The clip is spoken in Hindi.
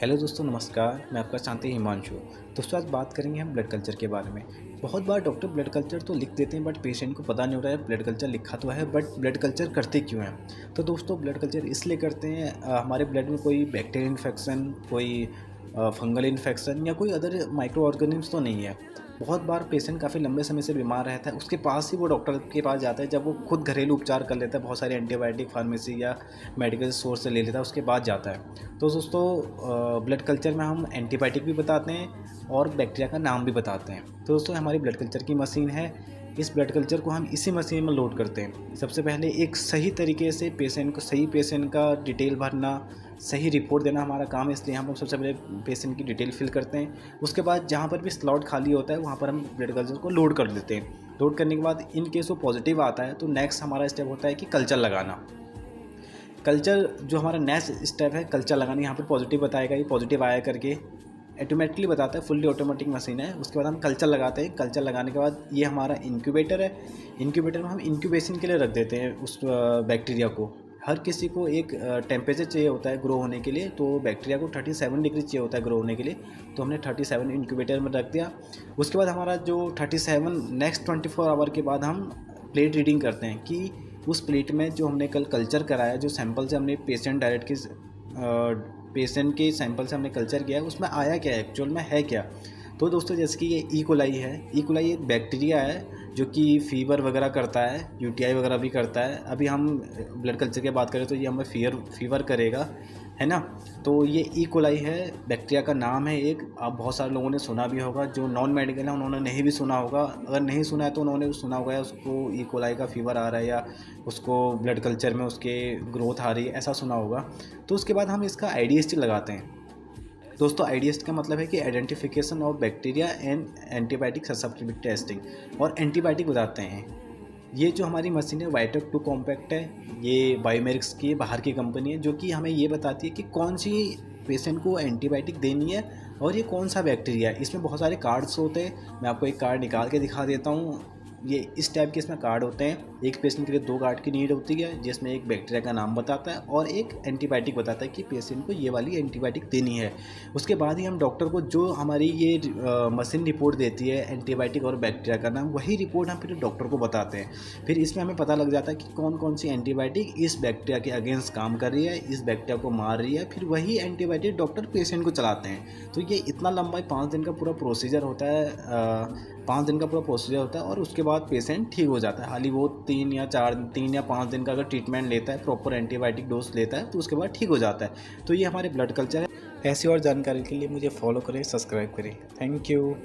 हेलो दोस्तों, नमस्कार। मैं आपका शांति हिमांशु। दोस्तों, आज बात करेंगे हम ब्लड कल्चर के बारे में। बहुत बार डॉक्टर ब्लड कल्चर तो लिख देते हैं, बट पेशेंट को पता नहीं होता है ब्लड कल्चर लिखा तो है, बट ब्लड कल्चर करते क्यों हैं। तो दोस्तों, ब्लड कल्चर इसलिए करते हैं हमारे ब्लड में कोई बैक्टीरियल इन्फेक्शन, कोई फंगल इन्फेक्शन या कोई अदर माइक्रो ऑर्गेनिम्स तो नहीं है। बहुत बार पेशेंट काफ़ी लंबे समय से बीमार रहता है, उसके पास ही वो डॉक्टर के पास जाता है जब वो खुद घरेलू उपचार कर लेता है, बहुत सारे एंटीबायोटिक फार्मेसी या मेडिकल स्टोर से ले लेता है, उसके बाद जाता है। तो दोस्तों, ब्लड कल्चर में हम एंटीबायोटिक भी बताते हैं और बैक्टीरिया का नाम भी बताते हैं। तो दोस्तों, हमारी ब्लड कल्चर की मशीन है। इस ब्लड कल्चर को हम इसी मशीन में लोड करते हैं। सबसे पहले एक सही तरीके से पेशेंट का डिटेल भरना, सही रिपोर्ट देना हमारा काम है, इसलिए हम सबसे पहले पेशेंट की डिटेल फिल करते हैं। उसके बाद जहाँ पर भी स्लॉट खाली होता है वहाँ पर हम ब्लड कल्चर को लोड कर देते हैं। लोड करने के बाद इन केस वो पॉजिटिव आता है तो नेक्स्ट हमारा स्टेप होता है कि कल्चर लगाना। कल्चर जो हमारा नेक्स्ट स्टेप है, कल्चर लगाना। यहाँ पर पॉजिटिव बताएगा, ये पॉजिटिव आया करके ऑटोमेटिकली बताता है। फुल्ली ऑटोमेटिक मशीन है। उसके बाद हम कल्चर लगाते हैं। कल्चर लगाने के बाद ये हमारा इंक्यूबेटर है। इंक्यूबेटर में हम इंक्यूबेशन के लिए रख देते हैं उस बैक्टीरिया को। हर किसी को एक टेम्परेचर चाहिए होता है ग्रो होने के लिए, तो बैक्टीरिया को 37 डिग्री चाहिए होता है ग्रो होने के लिए, तो हमने 37 इंक्यूबेटर में रख दिया। उसके बाद हमारा जो 37 नेक्स्ट 24 आवर के बाद हम प्लेट रीडिंग करते हैं कि उस प्लेट में जो हमने कल कल्चर कराया, जो सैंपल से हमने पेशेंट के सैंपल से हमने कल्चर किया है, उसमें आया क्या है, एक्चुअल में है क्या। तो दोस्तों, जैसे कि ये कोलाई है। कोलाई एक बैक्टीरिया है जो कि फीवर वगैरह करता है, यूटीआई वगैरह भी करता है। अभी हम ब्लड कल्चर की बात करें तो ये हमें फीवर करेगा, है ना। तो ये कोलाई है, बैक्टीरिया का नाम है एक। आप बहुत सारे लोगों ने सुना भी होगा, जो नॉन मेडिकल है उन्होंने नहीं भी सुना होगा। अगर नहीं सुना है तो उन्होंने सुना होगा, या उसको कोलाई का फीवर आ रहा है या उसको ब्लड कल्चर में उसके ग्रोथ आ रही है, ऐसा सुना होगा। तो उसके बाद हम इसका आईडीएसटी लगाते हैं। दोस्तों, आईडीएसटी का मतलब है कि identification of bacteria and antibiotic susceptibility testing, और एंटीबायोटिक बताते हैं। ये जो हमारी मशीन है वाइटक 2 कॉम्पैक्ट है। ये बायोमेरिक्स की बाहर की कंपनी है, जो कि हमें ये बताती है कि कौन सी पेशेंट को एंटीबायोटिक देनी है और ये कौन सा बैक्टीरिया है। इसमें बहुत सारे कार्ड्स होते हैं। मैं आपको एक कार्ड निकाल के दिखा देता हूँ। ये इस टाइप के इसमें कार्ड होते हैं। एक पेशेंट के लिए 2 कार्ड की नीड होती है, जिसमें एक बैक्टीरिया का नाम बताता है और एक एंटीबायोटिक बताता है कि पेशेंट को ये वाली एंटीबायोटिक देनी है। उसके बाद ही हम डॉक्टर को जो हमारी ये मशीन रिपोर्ट देती है एंटीबायोटिक और बैक्टीरिया का नाम, वही रिपोर्ट हम फिर डॉक्टर को बताते हैं। फिर इसमें हमें पता लग जाता है कि कौन कौन सी एंटीबायोटिक इस बैक्टीरिया के अगेंस्ट काम कर रही है, इस बैक्टीरिया को मार रही है। फिर वही एंटीबायोटिक डॉक्टर पेशेंट को चलाते हैं। तो ये इतना लंबा 5 दिन का पूरा प्रोसीजर होता है। 5 दिन का पूरा प्रोसीजर होता है और उसके बाद पेशेंट ठीक हो जाता है। हालांकि वो 3 या 5 दिन का अगर ट्रीटमेंट लेता है, प्रॉपर एंटीबायोटिक डोज लेता है, तो उसके बाद ठीक हो जाता है। तो ये हमारे ब्लड कल्चर है। ऐसी और जानकारी के लिए मुझे फॉलो करें, सब्सक्राइब करें। Thank you.